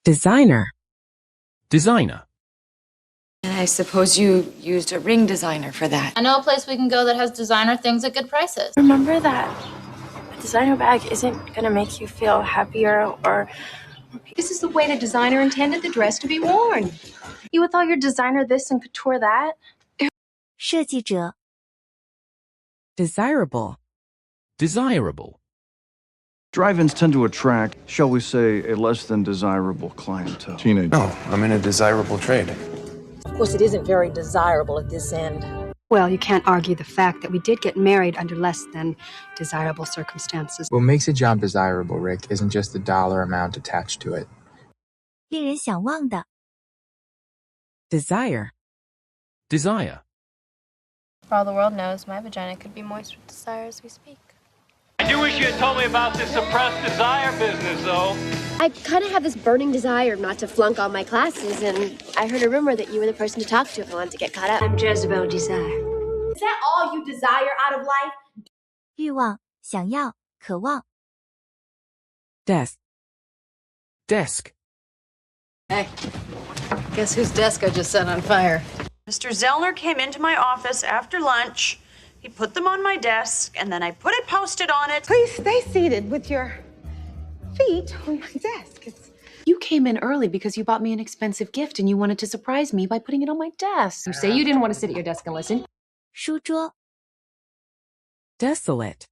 Designer. Designer. And I suppose you used a ring designer for that. I know a place we can go that has designer things at good prices. Remember that a designer bag isn't going to make you feel happier or... This is the way the designer intended the dress to be worn. You with all your designer this and couture that? 设计者 Desirable. Desirable. Drive-ins tend to attract, shall we say, a less than desirable clientele. Teenage. No, I'm in a desirable trade. Of course, it isn't very desirable at this end. Well, you can't argue the fact that we did get married under less than desirable circumstances. What makes a job desirable, Rick, isn't just the dollar amount attached to it. 令人想望的 Desire. Desire. For all the world knows, my vagina could be moist with desire as we speak. I do wish you had told me about this suppressed desire business, though. I kind of have this burning desire not to flunk all my classes, and I heard a rumor that you were the person to talk to if I wanted to get caught up. I'm Jezebel Desire. Is that all you desire out of life? 欲望想要渴望 Desk. Desk. Hey, guess whose desk I just set on fire? Mr. Zellner came into my office after lunch. He put them on my desk, and then I put it posted on it. Please stay seated with your feet on my desk. You came in early because you bought me an expensive gift and you wanted to surprise me by putting it on my desk. You say you didn't want to sit at your desk and listen. 书桌 Desolate.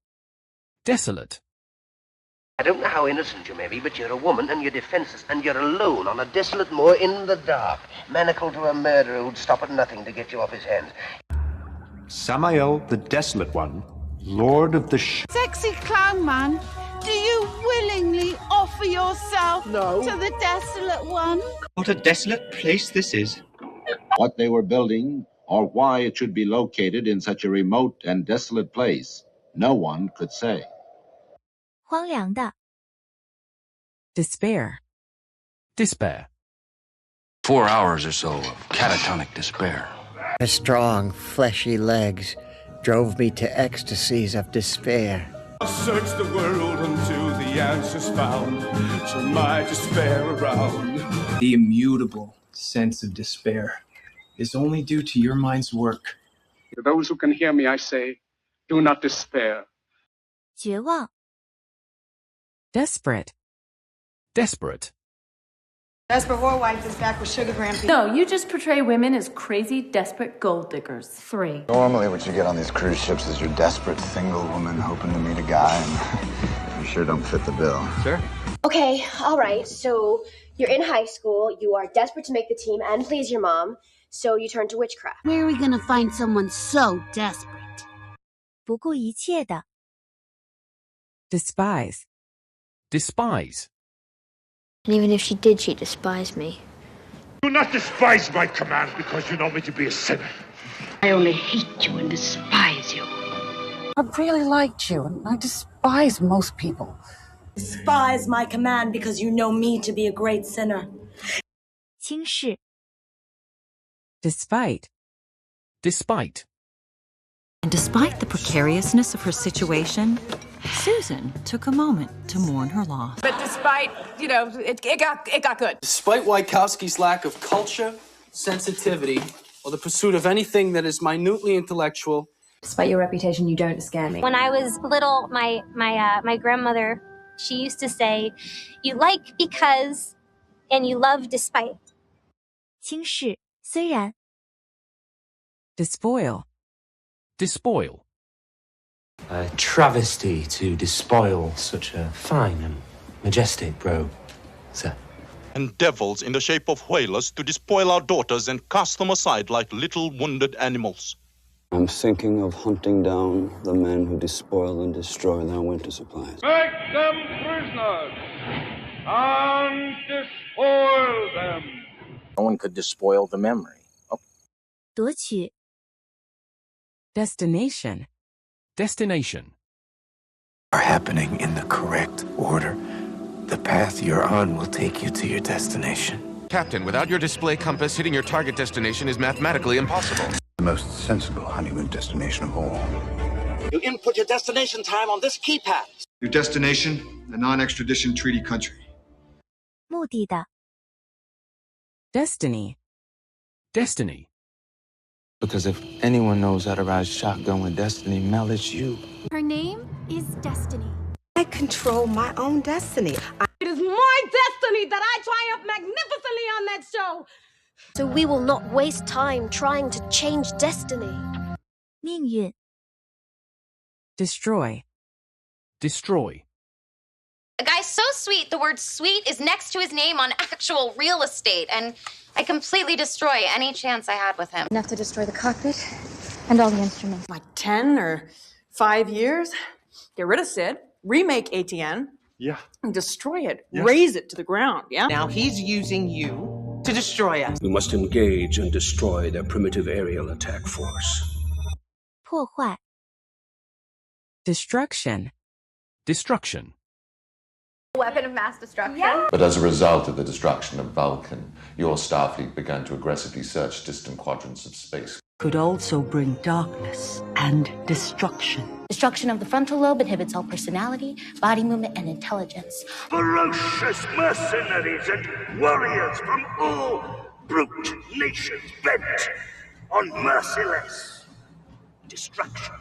Desolate. I don't know how innocent you may be, but you're a woman and you're defenseless and you're alone on a desolate moor in the dark, manacled to a murderer who'd stop at nothing to get you off his hands. Samael, the Desolate One, Lord of the Sexy clown man, do you willingly offer yourself to the desolate one? What a desolate place this is. What they were building, or why it should be located in such a remote and desolate place, no one could say. 荒凉的 Despair. Despair. 4 hours or so of catatonic despair. The strong, fleshy legs drove me to ecstasies of despair. I'll search the world until the answer's found. Turn my despair around. The immutable sense of despair is only due to your mind's work. To those who can hear me, I say, do not despair. 绝望 Desperate. Desperate. Desperate war wife is back with Sugar Graham. No, you just portray women as crazy, desperate gold diggers. 3. Normally what you get on these cruise ships is your desperate single woman hoping to meet a guy, and you sure don't fit the bill. Sure. Okay, all right. So you're in high school, you are desperate to make the team and please your mom, so you turn to witchcraft. Where are we going to find someone so desperate? 不顾一切的 Despise. Despise. And even if she did, she'd despise me. Do not despise my command because you know me to be a sinner. I only hate you and despise you. I really liked you, and I despise most people. Despise my command because you know me to be a great sinner. 轻视 Despite. Despite. And despite the precariousness of her situation, Susan took a moment to mourn her loss. But despite, it got good. Despite Wachowski's lack of culture, sensitivity, or the pursuit of anything that is minutely intellectual. Despite your reputation, you don't scare me. When I was little, my grandmother, she used to say, you like because and you love despite. 轻视虽然 Despoil. Despoil. A travesty to despoil such a fine and majestic robe, sir. And devils in the shape of whalers to despoil our daughters and cast them aside like little wounded animals. I'm thinking of hunting down the men who despoil and destroy their winter supplies. Make them prisoners and despoil them. No one could despoil the memory. 夺取 Destination. Destination. Are happening in the correct order. The path you're on will take you to your destination. Captain, without your display compass, hitting your target destination is mathematically impossible. The most sensible honeymoon destination of all. You input your destination time on this keypad. Your destination, the non-extradition treaty country. 目的的 Destiny. Destiny. Because if anyone knows how to ride shotgun with destiny, Mel, it's you. Her name is Destiny. I control my own destiny. It is my destiny that I triumph magnificently on that show. So we will not waste time trying to change destiny. 命运 Destroy. Destroy. A guy's so sweet, the word sweet is next to his name on actual real estate, and I completely destroy any chance I had with him. Enough to destroy the cockpit and all the instruments. Like 10 or 5 years? Get rid of Sid, remake ATN. Yeah. And destroy it, Yeah. raze it to the ground, yeah? Now he's using you to destroy us. We must engage and destroy their primitive aerial attack force. 破坏 Destruction. Destruction. Weapon of mass destruction. But as a result of the destruction of Vulcan, your Starfleet began to aggressively search distant quadrants of space. Could also bring darkness and destruction. Destruction of the frontal lobe inhibits all personality, body movement, and intelligence. Ferocious mercenaries and warriors from all brute nations bent on merciless destruction.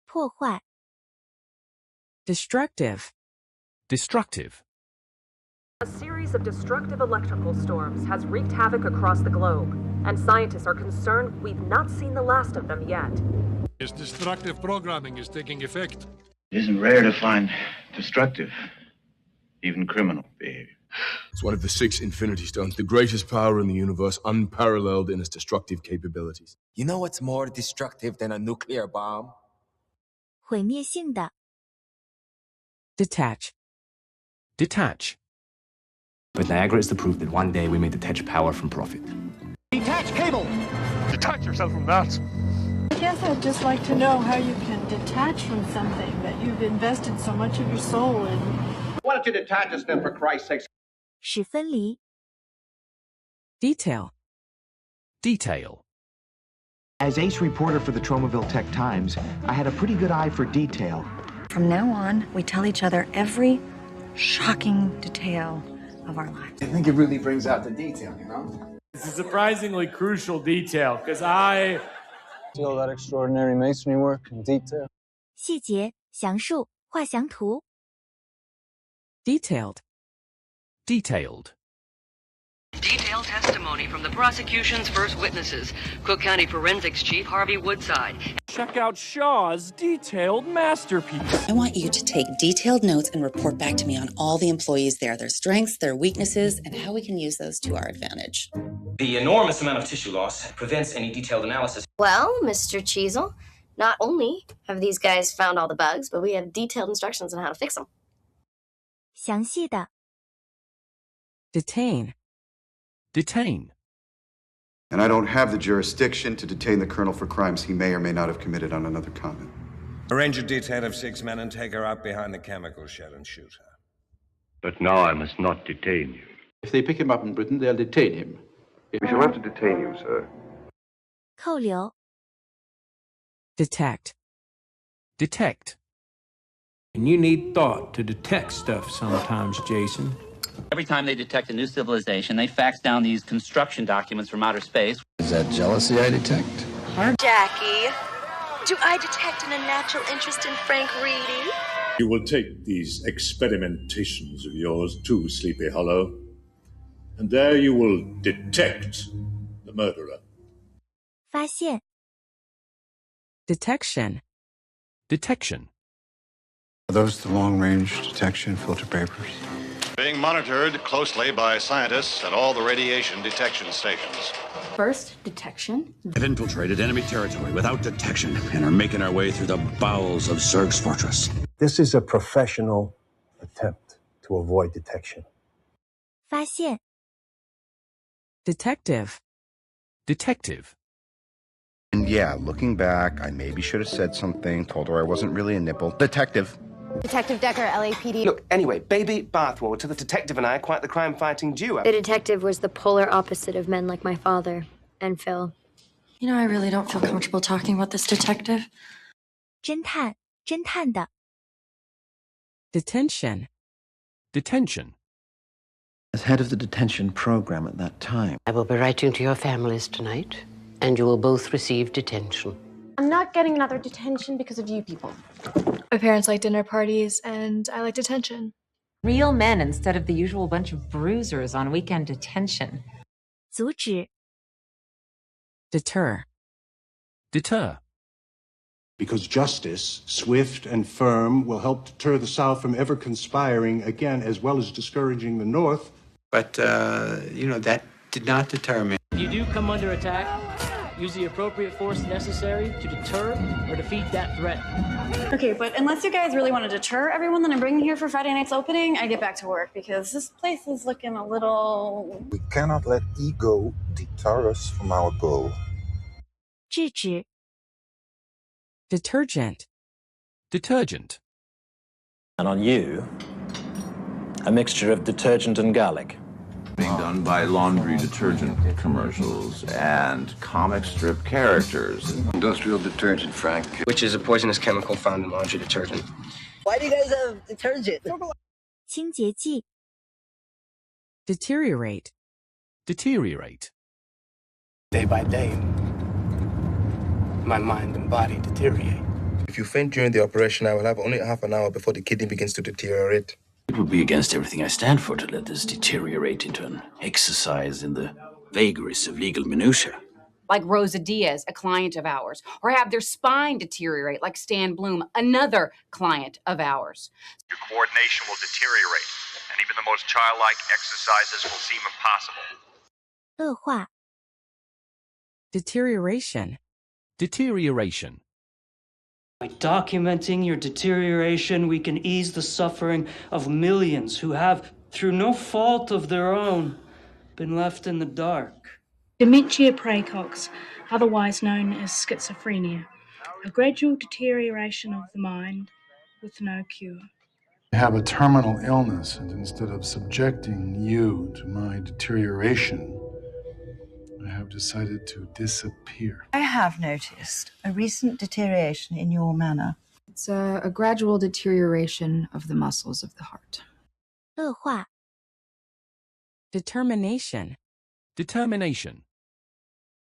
破坏 Destructive. Destructive. A series of destructive electrical storms has wreaked havoc across the globe, and scientists are concerned we've not seen the last of them yet. This destructive programming is taking effect. It isn't rare to find destructive, even criminal behavior. It's one of the 6 Infinity Stones, the greatest power in the universe, unparalleled in its destructive capabilities. You know what's more destructive than a nuclear bomb? 毁灭性的 Detach. Detach. But Niagara is the proof that one day we may detach power from profit. Detach cable! Detach yourself from that! I guess I'd just like to know how you can detach from something that you've invested so much of your soul in. Why don't you detach us then, for Christ's sake? 使分离 Detail. Detail. As ace reporter for the Tromaville Tech Times, I had a pretty good eye for detail. From now on, we tell each other every shocking detail of our lives. I think it really brings out the detail, you know? It's a surprisingly crucial detail, because I... See all that extraordinary masonry work and detail? 细节详述画详图 Detailed. Detailed. Detailed testimony from the prosecution's first witnesses, Cook County Forensics Chief Harvey Woodside. Check out Shaw's detailed masterpiece. I want you to take detailed notes and report back to me on all the employees there, their strengths, their weaknesses, and how we can use those to our advantage. The enormous amount of tissue loss prevents any detailed analysis. Well, Mr. Cheezel, not only have these guys found all the bugs, but we have detailed instructions on how to fix them. 详细的 Detain. Detain. And I don't have the jurisdiction to detain the colonel for crimes he may or may not have committed on another continent. Arrange a detail of 6 men and take her out behind the chemical shed and shoot her. But now I must not detain you. If they pick him up in Britain, they'll detain him. We shall have to detain you, sir. 扣留 Detect. Detect. And you need thought to detect stuff sometimes, Jason. Every time they detect a new civilization, they fax down these construction documents from outer space. Is that jealousy I detect? Jackie, do I detect an unnatural interest in Frank Reedy? You will take these experimentations of yours to Sleepy Hollow, and there you will detect the murderer. 发现 Detection. Detection. Are those the long-range detection filter papers? Being monitored closely by scientists at all the radiation detection stations. First, detection. Have infiltrated enemy territory without detection and are making our way through the bowels of Zerg's fortress. This is a professional attempt to avoid detection. 发现 Detective. Detective. And yeah, looking back, I maybe should have said something, told her I wasn't really a nipple. Detective. Detective Decker, LAPD. Look, anyway, baby bathwater to the detective and I are quite the crime-fighting duo. The detective was the polar opposite of men like my father and Phil. You know, I really don't feel comfortable talking about this detective. 侦探侦探的 Detention. Detention. As head of the detention program at that time. I will be writing to your families tonight, and you will both receive detention. I'm not getting another detention because of you people. My parents like dinner parties, and I like detention. Real men instead of the usual bunch of bruisers on weekend detention. 阻止 Deter. Deter. Because justice, swift and firm, will help deter the South from ever conspiring again, as well as discouraging the North. But, that did not deter me. If you do come under attack, use the appropriate force necessary to deter or defeat that threat. Okay, but unless you guys really want to deter everyone that I'm bringing here for Friday night's opening, I get back to work because this place is looking a little... We cannot let ego deter us from our goal. 制止 Detergent. Detergent. And on you, a mixture of detergent and garlic. Being done by laundry detergent commercials and comic strip characters. Industrial detergent, Frank. Which is a poisonous chemical found in laundry detergent. Why do you guys have detergent? 清洁剂 Deteriorate. Deteriorate. Day by day, my mind and body deteriorate. If you faint during the operation, I will have only half an hour before the kidney begins to deteriorate. It would be against everything I stand for to let this deteriorate into an exercise in the vagaries of legal minutiae. Like Rosa Diaz, a client of ours, or have their spine deteriorate like Stan Bloom, another client of ours. Your coordination will deteriorate, and even the most childlike exercises will seem impossible. 恶化 Deterioration. Deterioration. By documenting your deterioration, we can ease the suffering of millions who have, through no fault of their own, been left in the dark. Dementia praecox, otherwise known as schizophrenia, a gradual deterioration of the mind with no cure. I have a terminal illness, and instead of subjecting you to my deterioration, I have decided to disappear. I have noticed a recent deterioration in your manner. It's a gradual deterioration of the muscles of the heart. 恶化 Determination. Determination.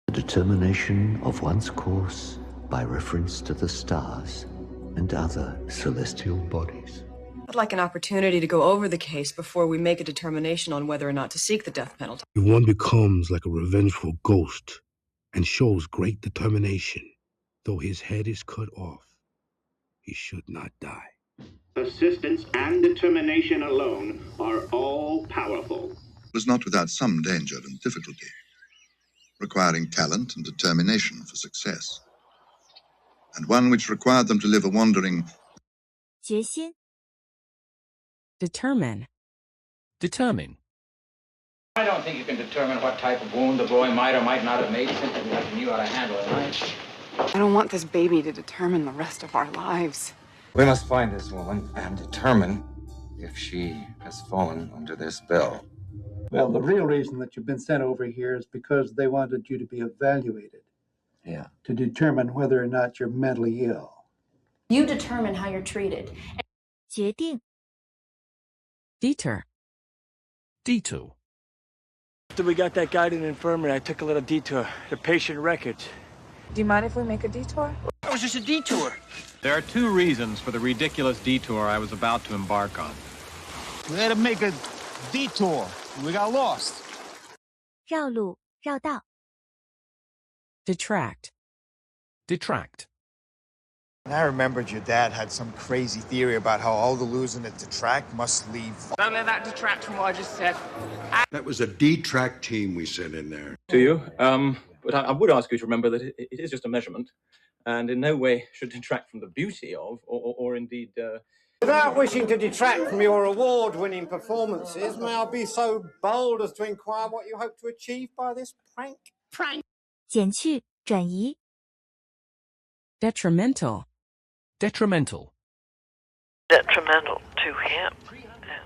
The determination of one's course by reference to the stars and other celestial bodies. I'd like an opportunity to go over the case before we make a determination on whether or not to seek the death penalty. If one becomes like a revengeful ghost and shows great determination, though his head is cut off, he should not die. Persistence and determination alone are all powerful. It was not without some danger and difficulty, requiring talent and determination for success, and one which required them to live a wandering. 决心 Determine. Determine. I don't think you can determine what type of wound the boy might or might not have made simply because you knew how to handle it, right? I don't want this baby to determine the rest of our lives. We must find this woman and determine if she has fallen under this bill. Well, the real reason that you've been sent over here is because they wanted you to be evaluated. Yeah. To determine whether or not you're mentally ill. You determine how you're treated. 决定 Deter. Detour. After we got that guy to the infirmary, I took a little detour. The patient records. Do you mind if we make a detour? That was just a detour. There are two reasons for the ridiculous detour I was about to embark on. We had to make a detour. We got lost. 绕路绕道 Detract. Detract. I remembered your dad had some crazy theory about how all the losing at detract must leave. Don't let that detract from what I just said. That was a detract team we sent in there. To you, but I would ask you to remember that it is just a measurement, and in no way should detract from the beauty of, or indeed... Without wishing to detract from your award-winning performances, may I be so bold as to inquire what you hope to achieve by this prank? 减去转移 Detrimental. Detrimental. Detrimental to him.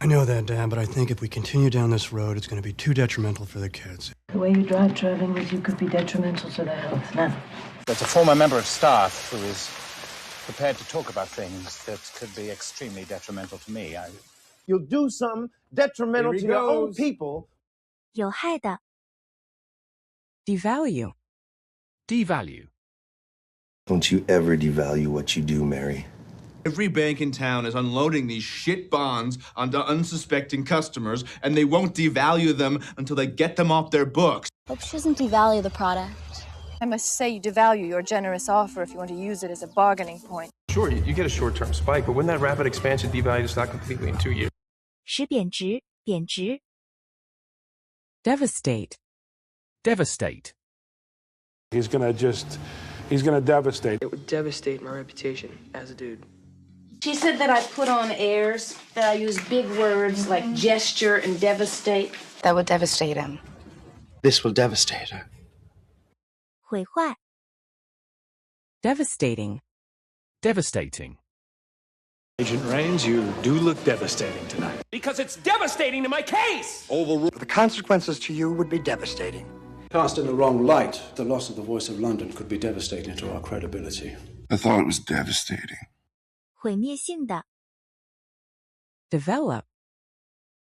I know that, Dad, but I think if we continue down this road, it's going to be too detrimental for the kids. The way you drive traveling with you could be detrimental to their health now. There's a former member of staff who is prepared to talk about things that could be extremely detrimental to me. you'll do something detrimental Here to he your own goes. people. 有害的， Devalue. Devalue. Don't you ever devalue what you do, Mary. Every bank in town is unloading these shit bonds onto unsuspecting customers, and they won't devalue them until they get them off their books. Hope she doesn't devalue the product. I must say you devalue your generous offer if you want to use it as a bargaining point. Sure, you get a short-term spike, but when that rapid expansion devalues stock completely in 2 years. 使贬值，贬值， Devastate. Devastate. He's gonna devastate. It would devastate my reputation as a dude. She said that I put on airs, that I use big words like gesture and devastate. That would devastate him. This will devastate her. 毁坏， Devastating. Devastating. Agent Rains, you do look devastating tonight. Because it's devastating to my case! The consequences to you would be devastating. Cast in the wrong light, the loss of the Voice of London could be devastating to our credibility. I thought it was devastating. 毁灭性的， Develop.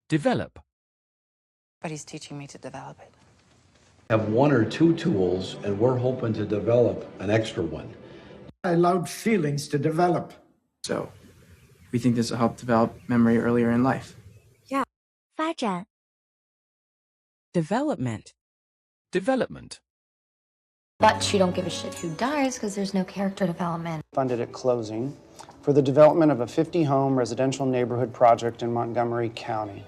Develop. But he's teaching me to develop it. Have 1 or 2 tools, and we're hoping to develop an extra one. I allowed feelings to develop. So, we think this will help develop memory earlier in life. 发展， Development. Development. But you don't give a shit who dies because there's no character development. Funded at closing for the development of a 50-home residential neighborhood project in Montgomery County.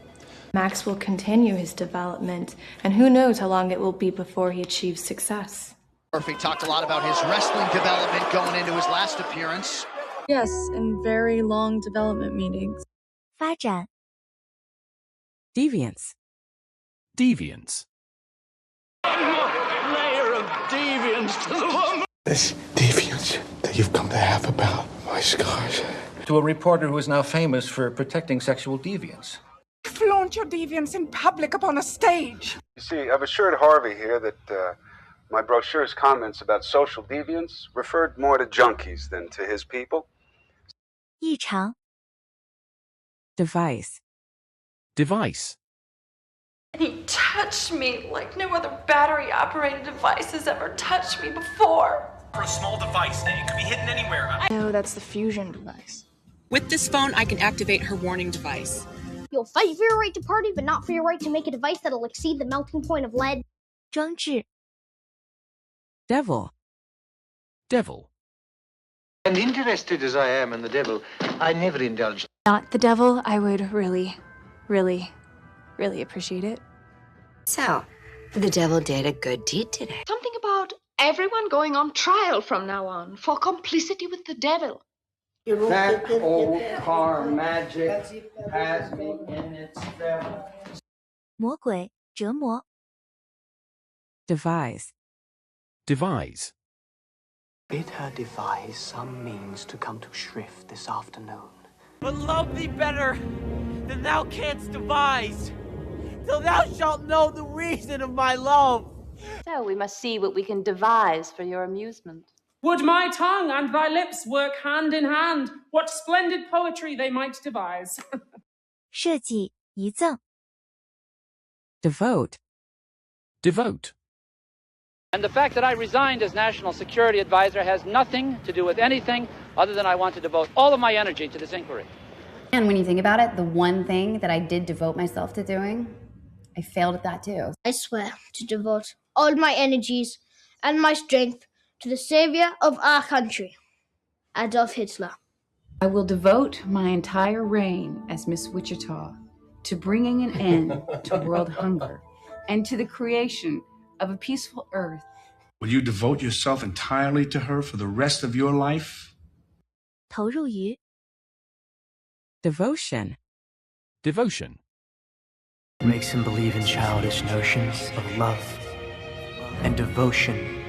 Max will continue his development, and who knows how long it will be before he achieves success. Murphy talked a lot about his wrestling development going into his last appearance. Yes, in very long development meetings. 发展， Deviance. Deviance. Layer of deviance to the woman! This deviance that you've come to have about my scars. To a reporter who is now famous for protecting sexual deviance. Flaunt your deviance in public upon a stage. You see, I've assured Harvey here that my brochure's comments about social deviance referred more to junkies than to his people. 异常， Device. Device. And he touched me like no other battery-operated device has ever touched me before. For a small device, it could be hidden anywhere. No, that's the fusion device. With this phone, I can activate her warning device. You'll fight for your right to party, but not for your right to make a device that'll exceed the melting point of lead. 装置， Devil. Devil. And interested as I am in the devil, I never indulge. Not the devil, I would really appreciate it. So, the devil did a good deed today. Something about everyone going on trial from now on for complicity with the devil. That old car magic has me in its spell. 魔鬼，折磨， Devise. Devise. Bid her devise some means to come to Shrift this afternoon. But love thee better than thou canst devise, till thou shalt know the reason of my love. So we must see what we can devise for your amusement. Would my tongue and thy lips work hand in hand, what splendid poetry they might devise. 设计，遗赠， Devote. Devote. And the fact that I resigned as National Security Advisor has nothing to do with anything other than I want to devote all of my energy to this inquiry. And when you think about it, the one thing that I did devote myself to doing, I failed at that too. I swear to devote all my energies and my strength to the savior of our country, Adolf Hitler. I will devote my entire reign as Miss Wichita to bringing an end to world hunger and to the creation of a peaceful earth. Will you devote yourself entirely to her for the rest of your life? 投入于， Devotion. Devotion. Makes him believe in childish notions of love and devotion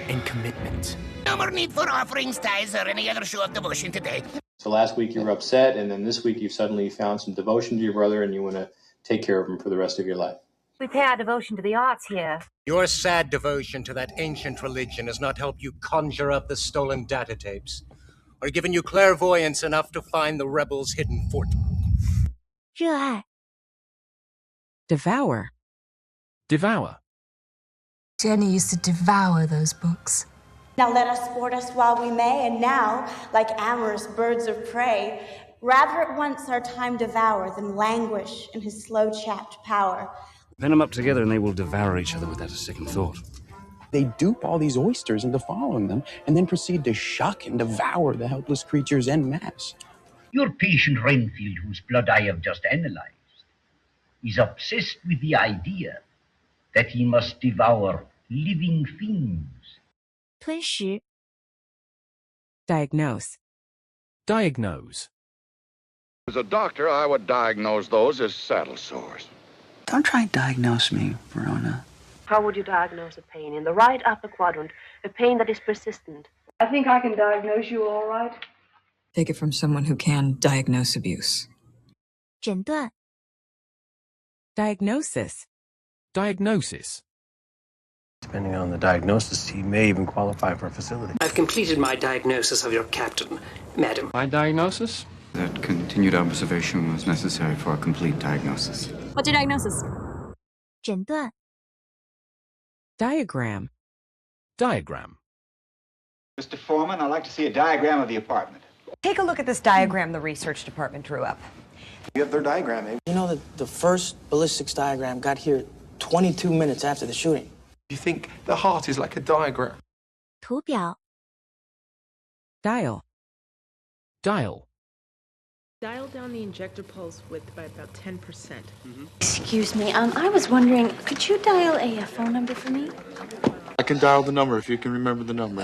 and commitment. No more need for offerings, ties, or any other show of devotion today. So last week you were upset, and then this week you've suddenly found some devotion to your brother, and you want to take care of him for the rest of your life. We pay our devotion to the arts here. Your sad devotion to that ancient religion has not helped you conjure up the stolen data tapes, or given you clairvoyance enough to find the rebels' hidden fort. 热爱 Devour. Devour. Jenny used to devour those books. Now let us sport us while we may, and now, like amorous birds of prey, rather at once our time devour than languish in his slow-chapped power. Pin them up together and they will devour each other without a second thought. They dupe all these oysters into following them and then proceed to shuck and devour the helpless creatures en masse. Your patient Renfield, whose blood I have just analyzed, is obsessed with the idea that he must devour living things. 吞食 Diagnose. Diagnose. As a doctor, I would diagnose those as saddle sores. Don't try and diagnose me, Verona. How would you diagnose a pain in the right upper quadrant, a pain that is persistent? I think I can diagnose you all right. Take it from someone who can diagnose abuse. 诊断 Diagnosis. Diagnosis. Depending on the diagnosis, he may even qualify for a facility. I've completed my diagnosis of your captain, madam. My diagnosis? That continued observation was necessary for a complete diagnosis. What's your diagnosis? 诊断 Diagram. Diagram. Mr. Foreman, I'd like to see a diagram of the apartment. Take a look at this diagram the research department drew up. You have their diagram, eh? You know that the first ballistics diagram got here 22 minutes after the shooting. You think the heart is like a diagram? 图表 Dial. Dial. Dial down the injector pulse width by about 10%. Excuse me, I was wondering, could you dial a phone number for me? I can dial the number if you can remember the number.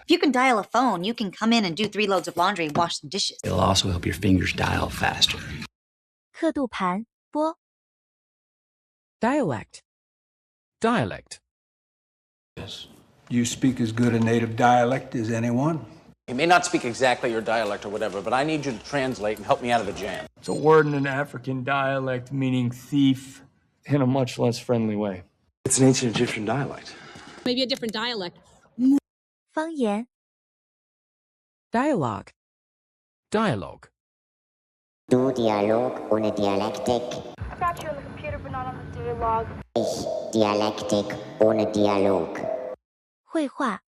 If you can dial a phone, you can come in and do 3 loads of laundry and wash some dishes. It'll also help your fingers dial faster. 刻度盘拨 Dialect. Dialect. Yes. You speak as good a native dialect as anyone. You may not speak exactly your dialect or whatever, but I need you to translate and help me out of a jam. It's a word in an African dialect meaning thief in a much less friendly way. It's an ancient Egyptian dialect. Maybe a different dialect. 方言 Dialogue. Dialogue. Du Dialog ohne Dialektik. I got you on the computer, but not on the dialogue. Ich Dialektik ohne Dialog. 绘画